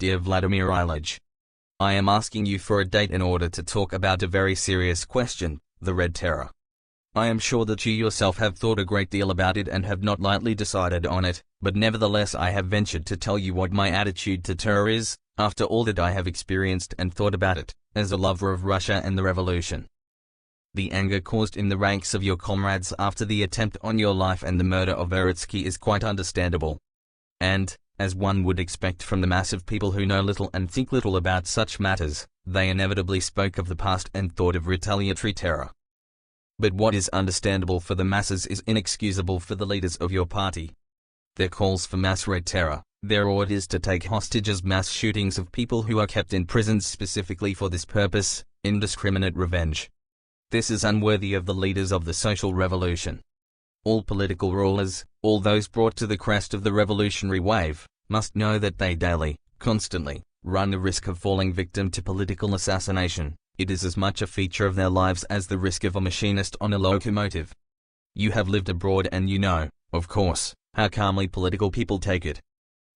dear Vladimir Ilyich. I am asking you for a date in order to talk about a very serious question, the Red Terror. I am sure that you yourself have thought a great deal about it and have not lightly decided on it, but nevertheless I have ventured to tell you what my attitude to terror is, after all that I have experienced and thought about it, as a lover of Russia and the revolution. The anger caused in the ranks of your comrades after the attempt on your life and the murder of Veritsky is quite understandable. And, as one would expect from the mass of people who know little and think little about such matters, they inevitably spoke of the past and thought of retaliatory terror. But what is understandable for the masses is inexcusable for the leaders of your party. Their calls for mass red terror, their orders to take hostages, mass shootings of people who are kept in prisons specifically for this purpose, indiscriminate revenge. This is unworthy of the leaders of the social revolution. All political rulers, all those brought to the crest of the revolutionary wave, must know that they daily, constantly, run the risk of falling victim to political assassination. It is as much a feature of their lives as the risk of a machinist on a locomotive. You have lived abroad and you know, of course, how calmly political people take it.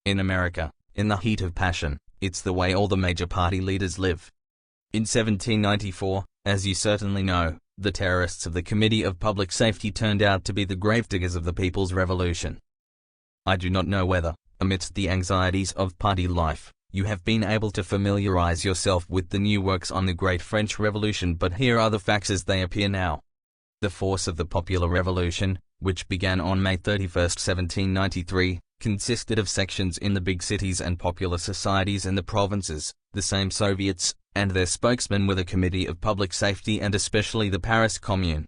In America, in the heat of passion, it's the way all the major party leaders live. In 1794, as you certainly know, the terrorists of the Committee of Public Safety turned out to be the gravediggers of the People's Revolution. I do not know whether, amidst the anxieties of party life, you have been able to familiarize yourself with the new works on the Great French Revolution, but here are the facts as they appear now. The force of the Popular Revolution, which began on May 31, 1793, consisted of sections in the big cities and popular societies in the provinces, the same Soviets, and their spokesmen were the Committee of Public Safety and especially the Paris Commune.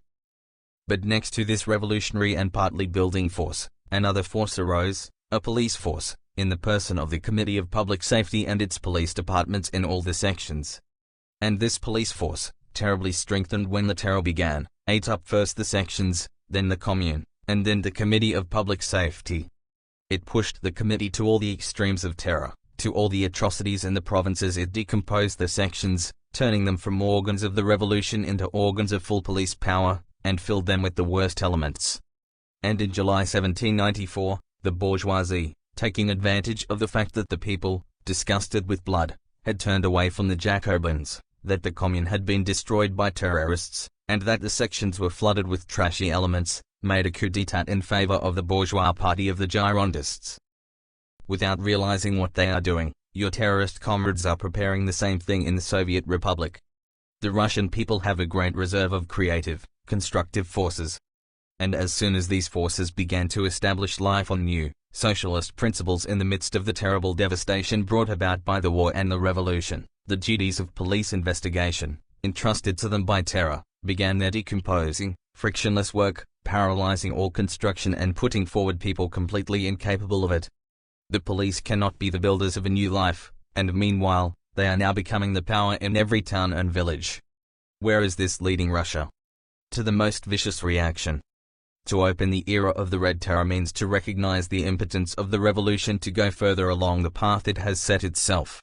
But next to this revolutionary and partly building force, another force arose, a police force, in the person of the Committee of Public Safety and its police departments in all the sections. And this police force, terribly strengthened when the terror began, ate up first the sections, then the Commune, and then the Committee of Public Safety. It pushed the committee to all the extremes of terror, to all the atrocities in the provinces. It decomposed the sections, turning them from organs of the revolution into organs of full police power, and filled them with the worst elements. And in July 1794, the bourgeoisie, taking advantage of the fact that the people, disgusted with blood, had turned away from the Jacobins, that the Commune had been destroyed by terrorists, and that the sections were flooded with trashy elements, made a coup d'état in favor of the bourgeois party of the Girondists. Without realizing what they are doing, your terrorist comrades are preparing the same thing in the Soviet Republic. The Russian people have a great reserve of creative, constructive forces. And as soon as these forces began to establish life on new, socialist principles in the midst of the terrible devastation brought about by the war and the revolution, the duties of police investigation, entrusted to them by terror, began their decomposing, frictionless work, paralyzing all construction and putting forward people completely incapable of it. The police cannot be the builders of a new life, and meanwhile, they are now becoming the power in every town and village. Where is this leading Russia? To the most vicious reaction. To open the era of the Red Terror means to recognize the impotence of the revolution to go further along the path it has set itself.